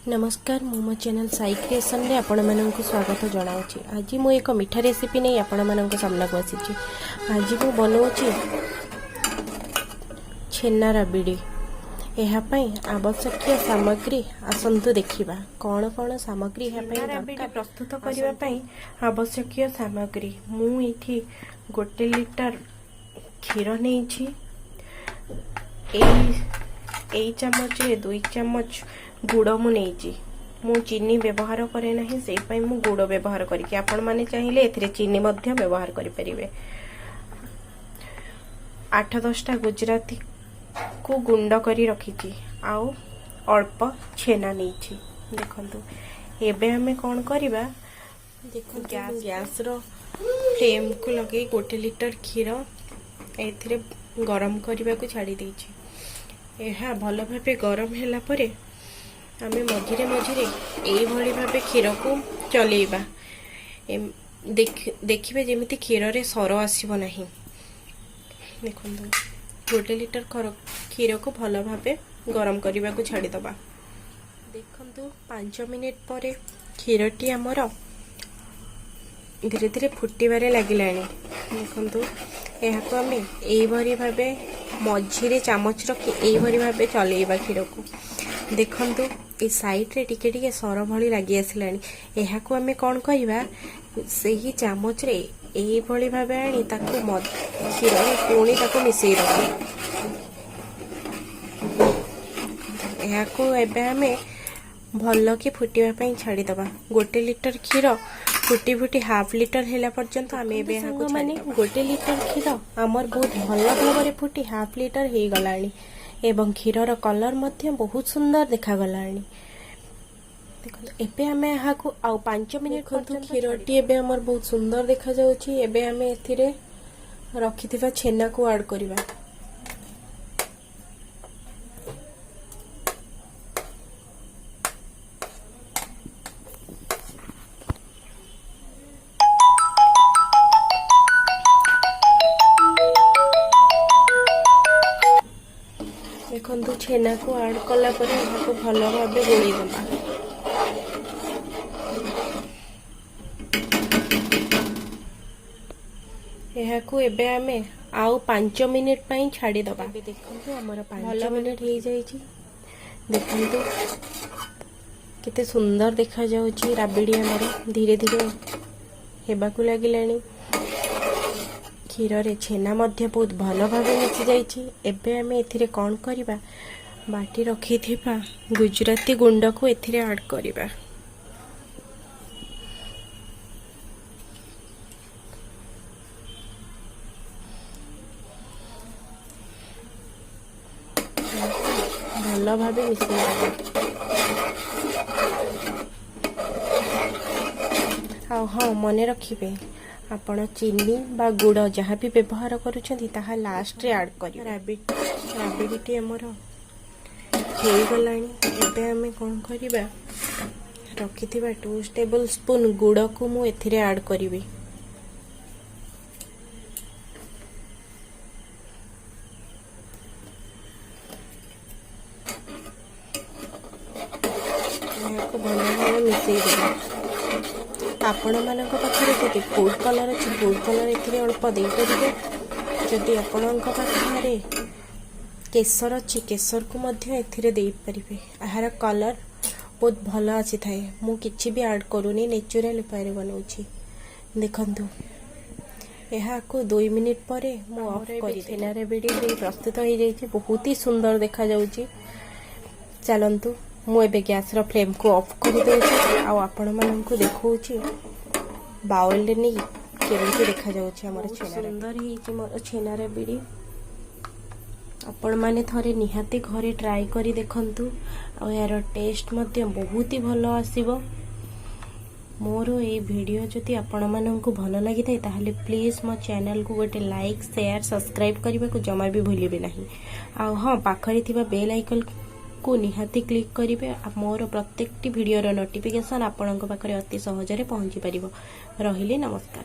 नमस्कार मो channel Sai creation रे आपण मानक स्वागत जनाऊँगी। आज मु एक मीठा रेसिपी नहीं आपण मानक सामना को आसी। आज मु बनाऊँगी छेना राबिड़ी। यापाई आवश्यक सामग्री आसतु देखा कौन कौन सामग्री राबिड़ी प्रस्तुत करने आवश्यक सामग्री मुझे 1 लिटर क्षीर नहीं चमच 2 चमच गुड़ मु चीनी व्यवहार करे नहीं से मु गुड़ व्यवहार करके आपण माने चाहिए एथिरे चीनी मध्य व्यवहार करि परिबे। 8-10टा गुजराती को गुंड करी रखी आउ अल्प छेना नहीं देखंतु। एबे हमें कौन करबा देखो गैस रो फ्लेम को लगे 1 लिटर क्षीर एथिरे गरम करबा को छाड़ी देछि। एहा भल भाबे गरम हैला परे आमे मझिरे मझिरे एई भली भाबे क्षीर को चलेबा। देखिबे जेमिति क्षीर रे सर आसीबो नाही। देखंतु 1 लिटर क्षीर को भल भाबे गरम करबा को छाड़ी दबा। देखंतु 5 मिनिट परे क्षीरटी हमर धीरे धीरे फुटिबारे लागिलानी। देखंतु एहा को आमे एई भली भाबे मझिरे चामच रखी एई भली भाबे चलेबा क्षीर को। देखंतु ए साइड रे टिके टिके सर भली लागि आसिलानी। एहा को आमे कोन करिबा सेही चामच रे एई भली भाबे आनी ताको क्षीर रे पुणी ताको मिसेई रखी। एहा को एबे आमे भल के फुटिबा पई छाडी दबा। 1 लिटर क्षीर फुटी फुटी हाफ लिटर हैला पर्यंत आमे एबे एहा को माने 1 लिटर क्षीर हमर बहुत भल भाबरे फुटी हाफ लिटर हे गलानी एवं क्षीरर कलर मध्य बहुत सुंदर देखा गलानी। देखो एबे हमें यहाँ को आउ 5 मिनिट खंतु क्षीरटी एबे हमर बहुत सुंदर देखा जाउची। एबे हमें एथिरे रखिथिबा छेना को ऐड करिबा। देखो छेना को ऐड कला पर यहाँ को भल भाव गोली दबा। यहाँ को एबे आमे आउ 5 मिनिट पई छाड़ी दबा। देखो हमर 5 मिनिट हो जाइछि। देखंतु केते सुंदर देखा जाउछि राबिड़ी हमर धीरे धीरे हेबा को लागिलानी। क्षीर रे छेना मध्य बहुत भल भाव मिसी जाइछि। एबे आमे एथिरे कोन करिबा बाटी रखिथिबा गुजराती गुंड को एथिरे ऐड करिबा। भल भाव मिसई हाँ मन रखिबे आपण चीनी बा गुड़ जहाँ भी व्यवहार करुछंती ताहा लास्ट रे ऐड करियो। राबिड़ी हमर हो गलानी। एबे हमें कोन करिबा रखिथिबा 2 टेबल स्पून गुड़ को मु एथिरे ऐड करिबी। को भल भाव मिसई देबा। आपण मानक पाखरे जदि फूड कलर अच्छी फूड कलर एथिरे अल्प दे परिबे। जदि आपणक पाखरे केसर अच्छी केसर को मध्य एथिरे दे परिबे। आहार कलर बहुत भल आसी थाए। मु किछि भी ऐड करूनी नेचुरल उपाय रे बनाउछि। देखंतु एहा को 2 मिनिट परे मु ऑफ करि छेना राबिड़ी प्रस्तुत हो जाइछि। बहुत ही सुंदर देखा जाउछि। चलंतु मु एबे गैस रो फ्लेम को ऑफ कर देछि आ आपण मानन को देखौछि बाउल रे नै केमिति देखा जाउछि हमर छेना सुंदर ही कि मोर छेना राबिड़ी। आपण माने थरे निहाती घरे ट्राई करी देखंतु आ यार टेस्ट मध्य बहुत ही भलो आसीबो। मोर ए वीडियो जति आपण मानन को भलो लागि थाए ताहाले प्लीज मो चैनल को गोटे लाइक शेयर सब्सक्राइब करबा को जमा भी भूलिबे नाही। आ हां पाखरे थिबा बेल आइकन को निहाती क्लिक करिवे। मोर प्रत्येकटी वीडियो रो नोटिफिकेशन आपणक पाखरे अति सहज रे पहुंची परिबो। रहिले नमस्कार।